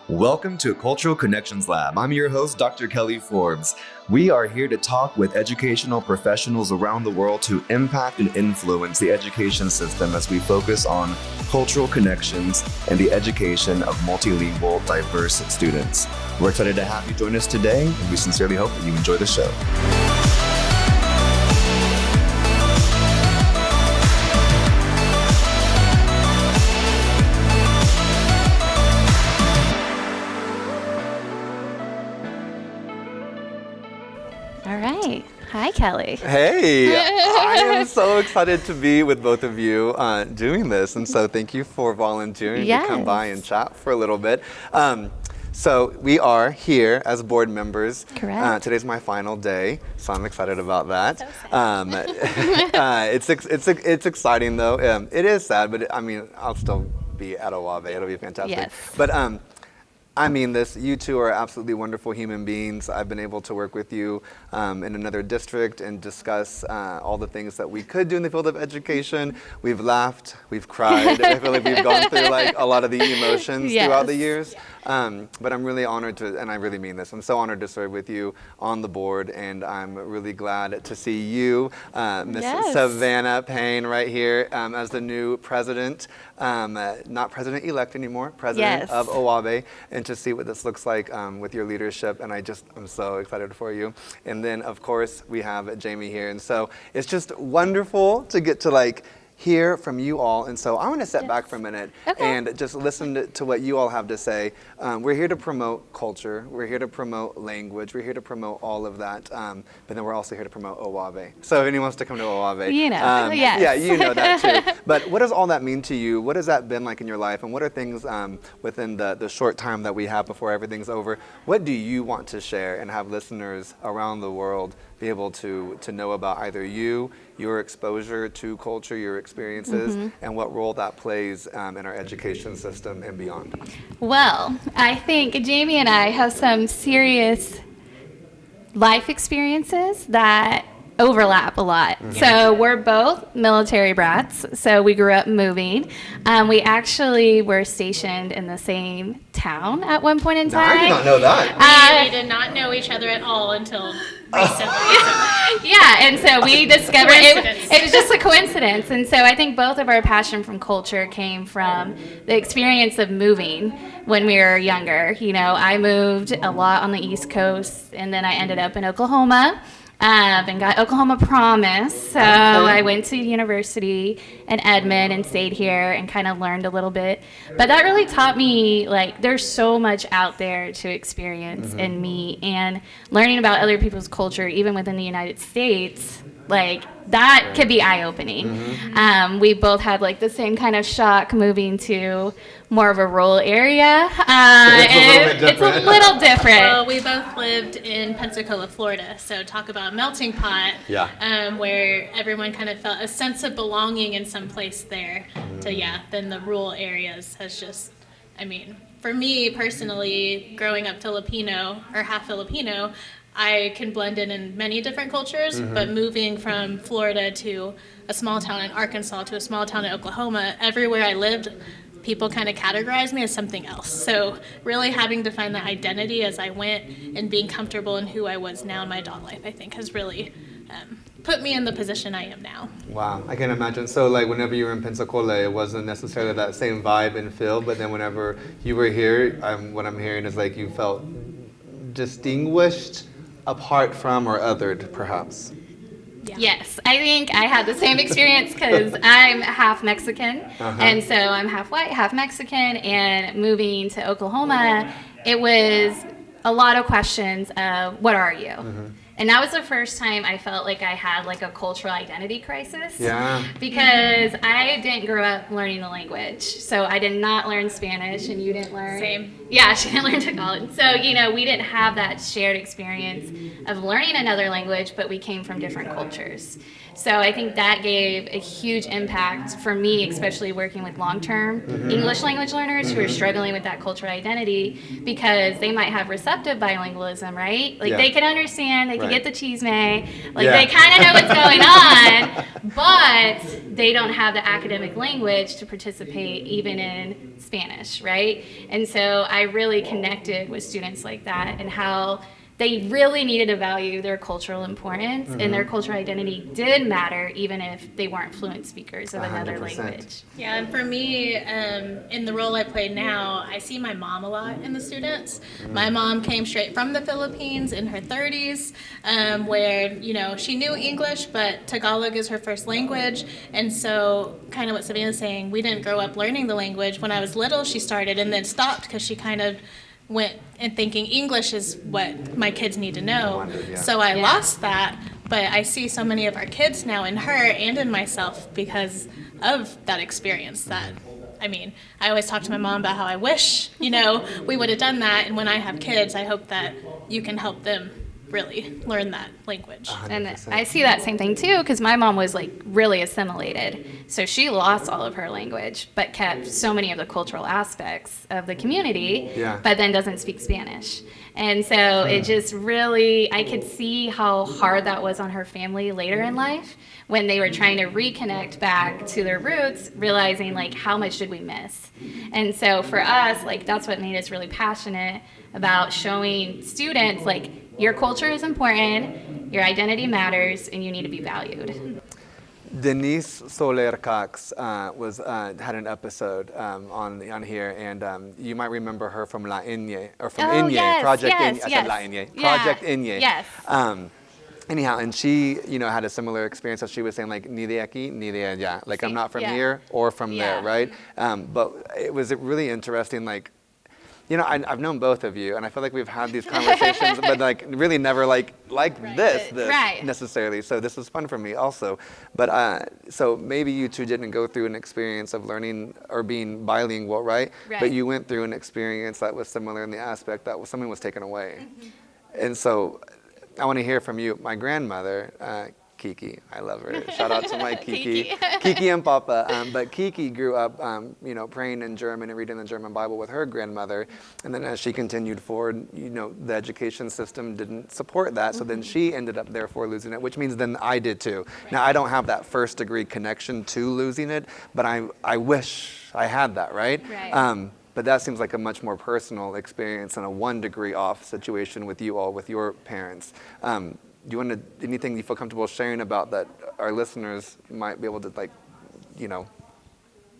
Welcome to Cultural Connections Lab. I'm your host, Dr. Kelly Forbes. We are here to talk with educational professionals around the world to impact and influence the education system as we focus on cultural connections and the education of multilingual, diverse students. We're excited to have you join us today, and we sincerely hope that you enjoy the show. Hi, Kelly. Hey, I am so excited to be with both of you doing this. And so thank you for volunteering to come by and chat for a little bit. So we are here as board members. Correct. Today's my final day, so I'm excited about that. So it's exciting though. It is sad, but I'll still be at OAVE. It'll be fantastic. Yes. But you two are absolutely wonderful human beings. I've been able to work with you in another district and discuss all the things that we could do in the field of education. We've laughed, we've cried. I feel like we've gone through a lot of the emotions throughout the years. But I'm really honored to, and I really mean this, I'm so honored to serve with you on the board, and I'm really glad to see you, Miss Savanna Payne, right here as the new president, not president-elect anymore, president of OAVE, and to see what this looks like with your leadership, and I'm so excited for you. And then, of course, we have Jamie here, and so it's just wonderful to get to hear from you all. And so I want to step back for a minute and just listen to what you all have to say. We're here to promote culture. We're here to promote language. We're here to promote all of that. But then we're also here to promote OAVE. So if anyone wants to come to OAVE. Yeah, you know that too. But what does all that mean to you? What has that been like in your life? And what are things within the short time that we have before everything's over? What do you want to share and have listeners around the world be able to know about either you, your exposure to culture, your experiences, and what role that plays in our education system and beyond? Well, I think Jamie and I have some serious life experiences that overlap a lot. So we're both military brats, so we grew up moving. We actually were stationed in the same town at one point in time. I did not know that. We did not know each other at all until recently. And so we discovered it was just a coincidence. And so I think both of our passion from culture came from the experience of moving when we were younger. I moved a lot on the East Coast, and then I ended up in Oklahoma. And got Oklahoma Promise, so I went to university in Edmond and stayed here and kind of learned a little bit. But that really taught me, there's so much out there to experience in me, and learning about other people's culture, even within the United States, that could be eye-opening. We both had the same kind of shock moving to more of a rural area. It's a little different. Well, we both lived in Pensacola, Florida, so talk about melting pot, where everyone kind of felt a sense of belonging in some place there. So then the rural areas has just, for me personally, growing up Filipino or half Filipino, I can blend in many different cultures, but moving from Florida to a small town in Arkansas to a small town in Oklahoma, everywhere I lived, people kind of categorized me as something else. So really having to find that identity as I went and being comfortable in who I was now in my adult life, I think has really put me in the position I am now. Wow, I can imagine. So whenever you were in Pensacola, it wasn't necessarily that same vibe and feel, but then whenever you were here, what I'm hearing is you felt distinguished, apart from or othered, perhaps. Yes, I think I had the same experience because I'm half Mexican, and so I'm half white, half Mexican, and moving to Oklahoma, it was a lot of questions of, what are you? And that was the first time I felt like I had a cultural identity crisis. Because I didn't grow up learning the language. So I did not learn Spanish, and you didn't learn. Same. Yeah, she didn't learn Tagalog. So, we didn't have that shared experience of learning another language, but we came from different cultures. So I think that gave a huge impact for me, especially working with long-term English language learners who are struggling with that cultural identity, because they might have receptive bilingualism, right? They can understand, they can they get the chisme, like they kind of know what's going on, but they don't have the academic language to participate even in Spanish, right? And so I really connected with students like that and how they really needed to value their cultural importance, and their cultural identity did matter even if they weren't fluent speakers of another 100%. language. Yeah, and for me, in the role I play now, I see my mom a lot in the students. My mom came straight from the Philippines in her 30s, where, you know, she knew English, but Tagalog is her first language. And so kind of what Savanna's saying, we didn't grow up learning the language. When I was little, she started and then stopped because she kind of went and thinking English is what my kids need to know. So I lost that, but I see so many of our kids now in her and in myself because of that experience. That, I mean, I always talk to my mom about how I wish, you know, we would have done that. And when I have kids, I hope that you can help them really learn that language. 100%. And I see that same thing too, because my mom was like really assimilated. So she lost all of her language, but kept so many of the cultural aspects of the community, but then doesn't speak Spanish. And so it just really, I could see how hard that was on her family later in life when they were trying to reconnect back to their roots, realizing like how much did we miss. And so for us, like that's what made us really passionate about showing students like your culture is important, your identity matters, and you need to be valued. Denise Soler Cox had an episode on here, and you might remember her from La Inye, or from Inye, Project Inye. I said La Inye, Project Inye. Yes. Anyhow, and she, you know, had a similar experience. So she was saying like, ni de aquí, ni de allá. Like I'm not from here or from there, right? But it was really interesting, like, you know, I've known both of you, and I feel like we've had these conversations, but like really never like this necessarily. So this was fun for me also. But so maybe you two didn't go through an experience of learning or being bilingual, right? But you went through an experience that was similar in the aspect that something was taken away. And so I want to hear from you. My grandmother, Kiki, I love her. Shout out to my Kiki, Kiki and Papa. But Kiki grew up, you know, praying in German and reading the German Bible with her grandmother. And then as she continued forward, you know, the education system didn't support that. So then she ended up therefore losing it, which means then I did too. Now I don't have that first degree connection to losing it, but I wish I had that, right? But that seems like a much more personal experience and a 1 degree off situation with you all, with your parents. Do you want to, anything you feel comfortable sharing about that our listeners might be able to, like, you know,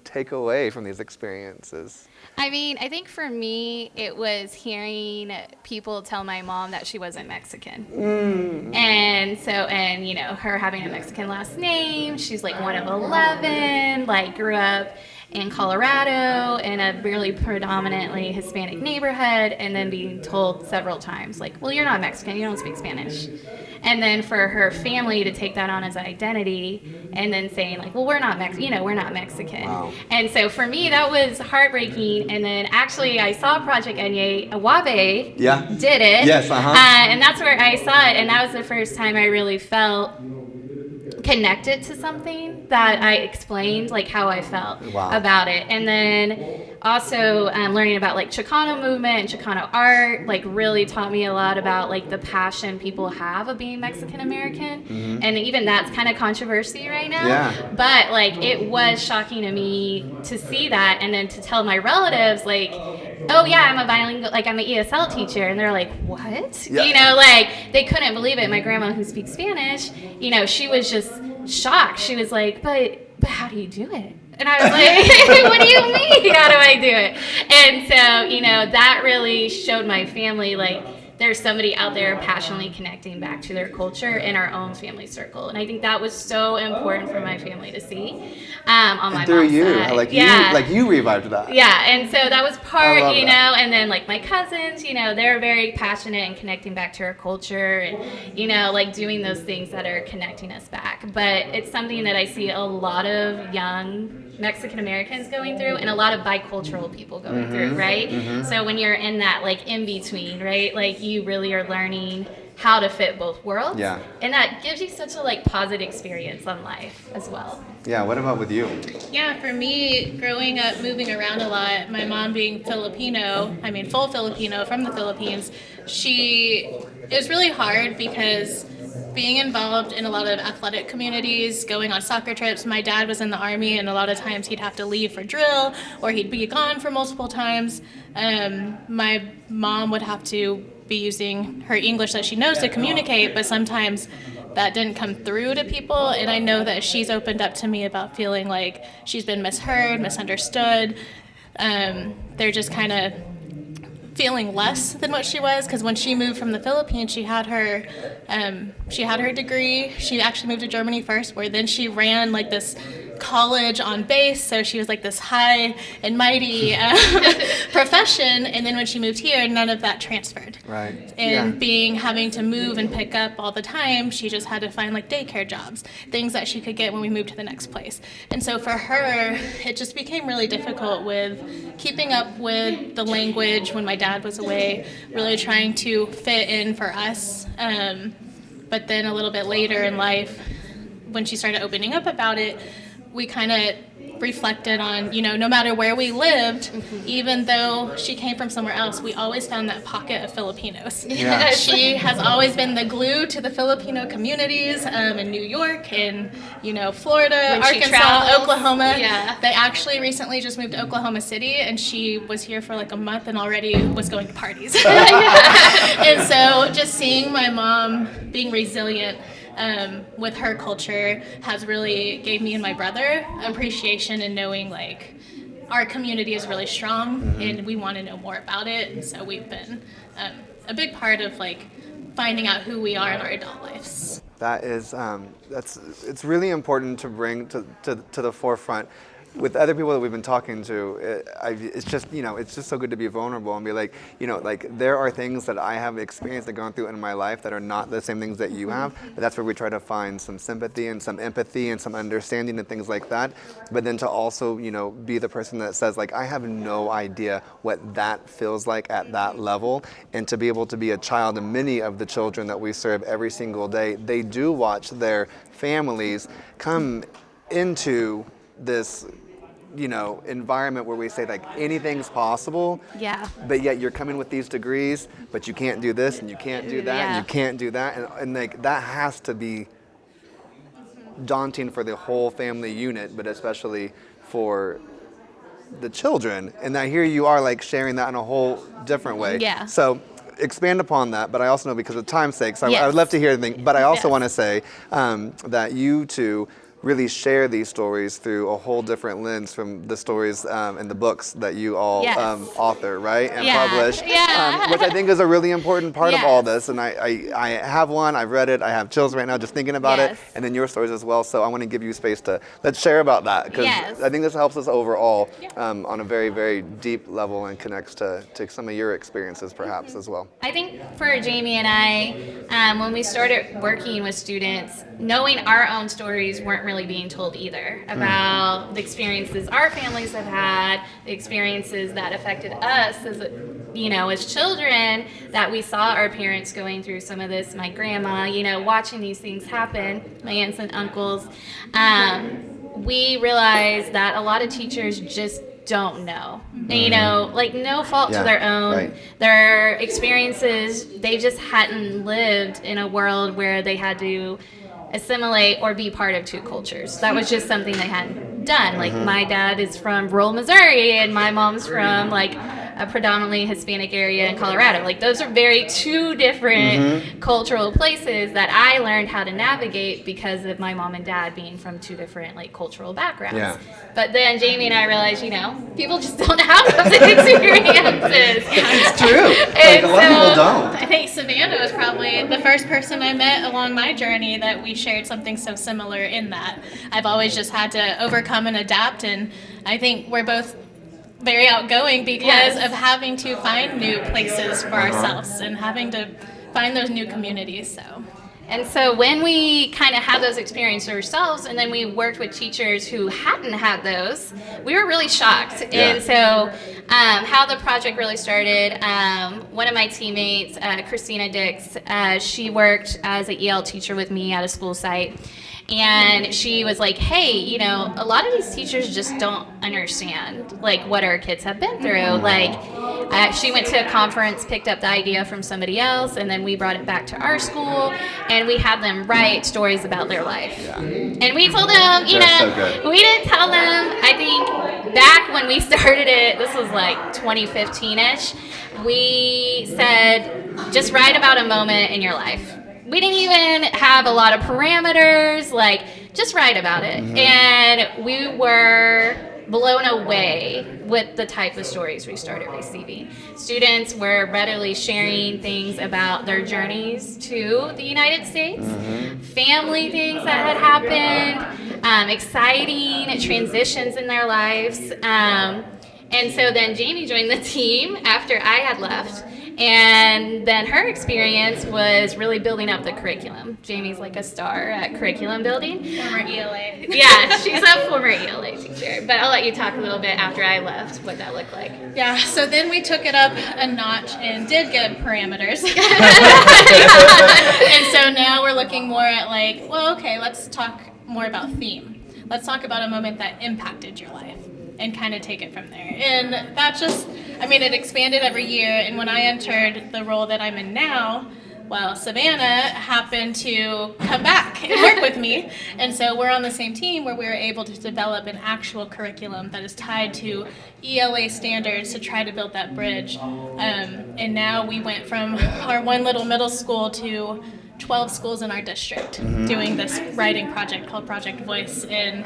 take away from these experiences? I mean, I think for me, it was hearing people tell my mom that she wasn't Mexican. And so, and, you know, her having a Mexican last name, she's like one of 11, like grew up in Colorado in a really predominantly Hispanic neighborhood, and then being told several times, like, well, you're not Mexican, you don't speak Spanish. And then for her family to take that on as an identity and then saying like, well, we're not we're not Mexican. Wow. And so for me, that was heartbreaking. And then actually I saw Project Enye, Awabe did it. Yes, and that's where I saw it. And that was the first time I really felt connected to something that I explained like how I felt about it. And then also learning about like Chicana movement and Chicana art like really taught me a lot about like the passion people have of being Mexican American. And even that's kind of controversy right now. But like it was shocking to me to see that, and then to tell my relatives like, oh yeah, I'm a bilingual, like I'm an ESL teacher, and they're like, what? You know, like they couldn't believe it. My grandma, who speaks Spanish, you know, she was just shocked. She was like, but how do you do it? And I was like, what do you mean? How do I do it? And so, you know, that really showed my family like there's somebody out there passionately connecting back to their culture in our own family circle. And I think that was so important for my family to see on my mom's side. Like you revived that. Yeah, and so that was part, you know, and then like my cousins, you know, they're very passionate and connecting back to our culture and, you know, like doing those things that are connecting us back. But it's something that I see a lot of young Mexican Americans going through and a lot of bicultural people going through, right? So when you're in that like in between, right, like you really are learning how to fit both worlds. Yeah. And that gives you such a like positive experience on life as well. Yeah, what about with you? Yeah, for me, growing up, moving around a lot, my mom being Filipino, full Filipino from the Philippines, it was really hard because being involved in a lot of athletic communities, going on soccer trips. My dad was in the Army, and a lot of times he'd have to leave for drill, or he'd be gone for multiple times. My mom would have to be using her English that she knows to communicate, but sometimes that didn't come through to people. And I know that she's opened up to me about feeling like she's been misheard, misunderstood. They're just kind of feeling less than what she was, because when she moved from the Philippines, she had her degree. She actually moved to Germany first, where then she ran like this college on base, so she was like this high and mighty profession. And then when she moved here, none of that transferred. Right. And having to move and pick up all the time, she just had to find like daycare jobs, things that she could get when we moved to the next place. And so for her, it just became really difficult with keeping up with the language when my dad was away, really trying to fit in for us. But then a little bit later in life, when she started opening up about it, we kind of reflected on, no matter where we lived, even though she came from somewhere else, we always found that pocket of Filipinos. Yeah. She has always been the glue to the Filipino communities in New York, in Florida, Arkansas, Oklahoma. Yeah. They actually recently just moved to Oklahoma City, and she was here for like a month and already was going to parties. And so just seeing my mom being resilient with her culture has really gave me and my brother appreciation and knowing like our community is really strong and we want to know more about it. And so we've been a big part of like finding out who we are in our adult lives. That is, it's really important to bring to the forefront. With other people that we've been talking to, it's just so good to be vulnerable and be like, there are things that I have experienced and gone through in my life that are not the same things that you have, but that's where we try to find some sympathy and some empathy and some understanding and things like that. But then to also, be the person that says like, I have no idea what that feels like at that level, and to be able to be a child, and many of the children that we serve every single day, they do watch their families come into this environment where we say like anything's possible. Yeah. But yet you're coming with these degrees, but you can't do this and you can't do that and you can't do that, and like that has to be daunting for the whole family unit, but especially for the children. And that here you are like sharing that in a whole different way. Yeah. So expand upon that, but I also know because of time's sake, so Yes. I would love to hear anything, but I also Yes. want to say that you two really share these stories through a whole different lens from the stories and the books that you all Yes. author, right, and Yeah. publish, Yeah. which I think is a really important part of Yes. all this. And I have one, I've read it, I have chills right now just thinking about it, Yes. and then your stories as well. So I want to give you space to let's share about that, because Yes. I think this helps us overall on a very, very deep level and connects to some of your experiences perhaps as well. I think for Jamie and I, when we started working with students, knowing our own stories weren't really being told either about the experiences our families have had, the experiences that affected us as children, that we saw our parents going through some of this, my grandma, watching these things happen, my aunts and uncles. We realized that a lot of teachers just don't know. Like no fault to their own. Right. Their experiences, they just hadn't lived in a world where they had to assimilate or be part of two cultures. That was just something they hadn't done. Like my dad is from rural Missouri and my mom's from like a predominantly Hispanic area in Colorado. Like those are very two different cultural places that I learned how to navigate because of my mom and dad being from two different like cultural backgrounds. Yeah. But then Jamie and I realized, people just don't have those experiences. It's true. Like a lot of people don't. I think Savanna was probably the first person I met along my journey that we shared something so similar in that. I've always just had to overcome and adapt, and I think we're both very outgoing because of having to find new places for ourselves and having to find those new communities. So And so when we kind of had those experiences ourselves, and then we worked with teachers who hadn't had those, we were really shocked. And so how the project really started, one of my teammates, Christina Dix, she worked as an EL teacher with me at a school site. And she was like, hey, you know, a lot of these teachers just don't understand, like, what our kids have been through. Like, she went to a conference, picked up the idea from somebody else, and then we brought it back to our school, and we had them write stories about their life. Yeah. And we told them, you know, we didn't tell them, I think, back when we started it, this was like 2015-ish, we said, just write about a moment in your life. We didn't even have a lot of parameters, like, just write about it. And we were blown away with the type of stories we started receiving. Students were readily sharing things about their journeys to the United States, family things that had happened, exciting transitions in their lives. And so then Jamie joined the team after I had left. And then her experience was really building up the curriculum. Jamie's like a star at curriculum building. Former ELA. Yeah, she's a former ELA teacher. But I'll let you talk a little bit after I left what that looked like. Yeah, so then we took it up a notch and did get parameters. And so now we're looking more at like, well, okay, let's talk more about theme. Let's talk about a moment that impacted your life and kind of take it from there. And that just, I mean, it expanded every year. And when I entered the role that I'm in now, well, Savanna happened to come back and work with me. And so we're on the same team where we were able to develop an actual curriculum that is tied to ELA standards to try to build that bridge. And now we went from our one little middle school to 12 schools in our district doing this writing project called Project Voice. And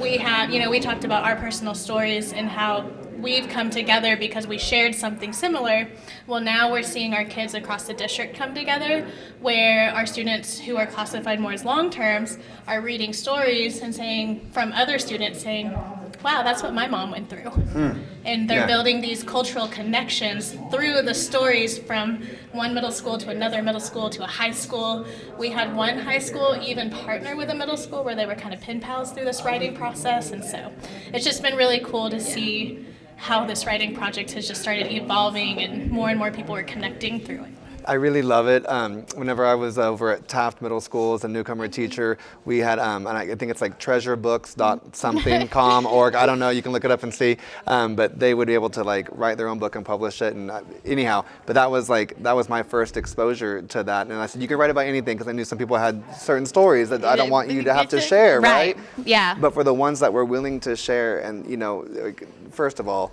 we have, you know, we talked about our personal stories and how we've come together because we shared something similar. Well, now we're seeing our kids across the district come together where our students who are classified more as long terms are reading stories and saying, from other students saying, wow, that's what my mom went through. And they're building these cultural connections through the stories from one middle school to another middle school to a high school. We had one high school even partner with a middle school where they were kind of pen pals through this writing process. And so it's just been really cool to see how this writing project has just started evolving and more people are connecting through it. I really love it. Whenever I was over at Taft Middle School as a newcomer teacher, we had, and I think it's like treasurebooks.something.com.org. I don't know, you can look it up and see. But they would be able to like write their own book and publish it. And anyhow, but that was my first exposure to that. And I said, you can write about anything because I knew some people had certain stories that I don't want you to have to share, right? Yeah. But for the ones that were willing to share and, you know, first of all,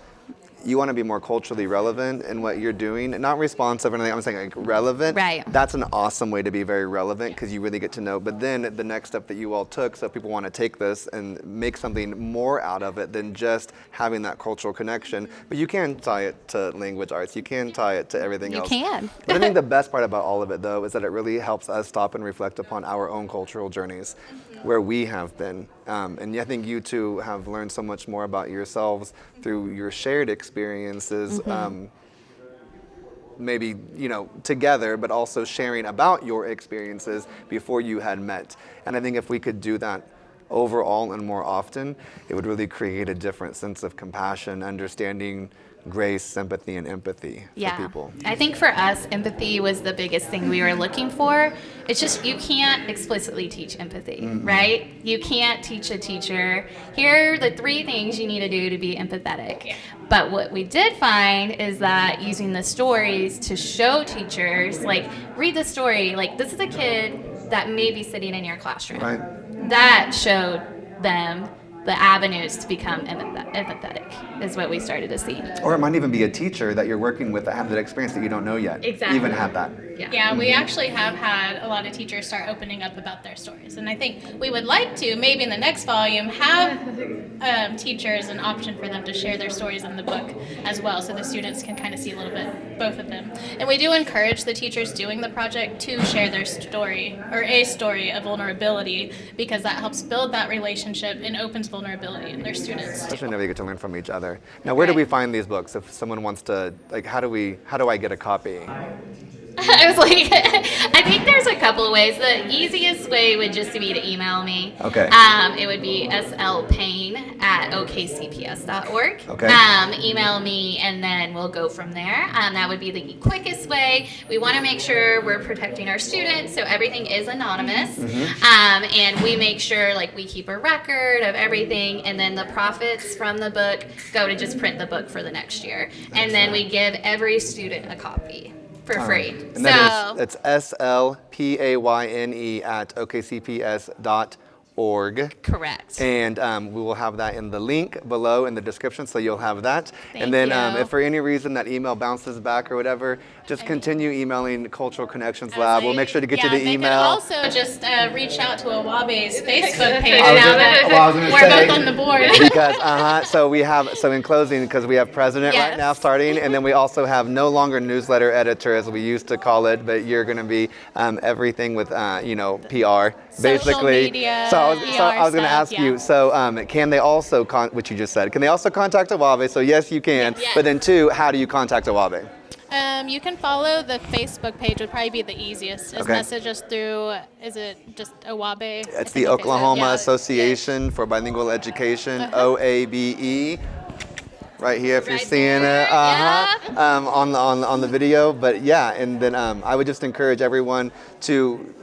you want to be more culturally relevant in what you're doing, not responsive or anything. I'm saying like relevant. Right. That's an awesome way to be very relevant because you really get to know. But then the next step that you all took, so people want to take this and make something more out of it than just having that cultural connection. But you can tie it to language arts. You can tie it to everything else. You can. But I think the best part about all of it, though, is that it really helps us stop and reflect upon our own cultural journeys, where we have been. And I think you two have learned so much more about yourselves through your shared experiences, maybe, you know, together, but also sharing about your experiences before you had met. And I think if we could do that overall and more often, it would really create a different sense of compassion, understanding, grace, sympathy, and empathy for people. I think for us, empathy was the biggest thing we were looking for. It's just you can't explicitly teach empathy, right? You can't teach a teacher, here are the 3 things you need to do to be empathetic. Yeah. But what we did find is that using the stories to show teachers, like, read the story, like, this is a kid that may be sitting in your classroom. Right. That showed them the avenues to become empathetic is what we started to see. Or it might even be a teacher that you're working with that have that experience that you don't know yet. Exactly. Even have that. Yeah, we actually have had a lot of teachers start opening up about their stories. And I think we would like to, maybe in the next volume, have teachers an option for them to share their stories in the book as well, so the students can kind of see a little bit, both of them. And we do encourage the teachers doing the project to share their story, or a story of vulnerability, because that helps build that relationship and opens vulnerability in their students. Especially whenever you get to learn from each other. Now, where do we find these books? If someone wants to, like, how do I get a copy? I was like, I think there's a couple of ways. The easiest way would just be to email me. Okay. It would be slpayne@okcps.org. Okay. Email me, and then we'll go from there. That would be the quickest way. We want to make sure we're protecting our students, so everything is anonymous. And we make sure, like, we keep a record of everything, and then the profits from the book go to just print the book for the next year. And then we give every student a copy for free. And that is, it's slpayne@okcps.org. Correct. And we will have that in the link below in the description, so you'll have that. Thank and then you. if for any reason that email bounces back or whatever, just continue emailing Cultural Connections Lab. We'll make sure to get you the They email. could also just reach out to Awabe's Facebook page I was now gonna- that well, I was gonna we're say- both on the board. Because so in closing, because we have president right Yes. now starting, and then we also have no longer newsletter editor as we used to call it, but you're going to be everything with PR basically. Media, so I was going to stuff, ask you. So can they also what you just said? Can they also contact Awabe? So yes, you can. Yes. But then two, how do you contact Awabe? You can follow the Facebook page, would probably be the easiest. Just Okay. message us through, is it just Awabe? It's the Oklahoma Association for Bilingual Education, OABE. Right here, if you're Right seeing there, it, on the video. But yeah, and then I would just encourage everyone to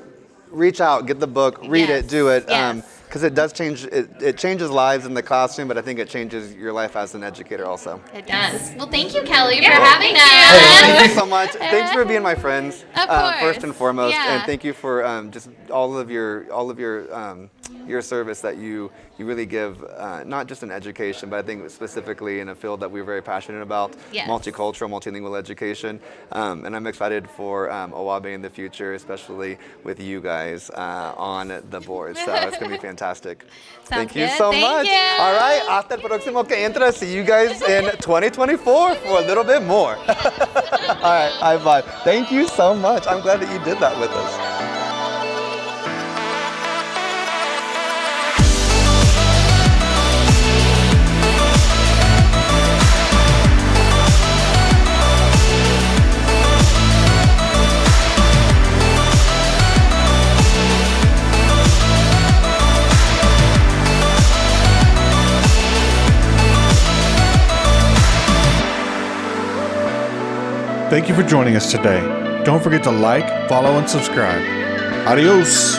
reach out, get the book, read it, Yes, do it, yes. because it does change. It changes lives in the classroom, but I think it changes your life as an educator also. It does. Well, thank you, Kelly, for having us. Thank you so much. Thanks for being my friends, Of course. first and foremost, Yeah. and thank you for just all of your service that you really give, not just in education, but I think specifically in a field that we're very passionate about, Yes. multicultural, multilingual education, and I'm excited for Awabe in the future, especially with you guys on the board. So it's gonna be fantastic. Thank you good. so Thank much. you. All right, hasta el próximo que entra. See you guys in 2024 for a little bit more. All right, high five. Thank you so much. I'm glad that you did that with us. Thank you for joining us today. Don't forget to like, follow, and subscribe. Adios.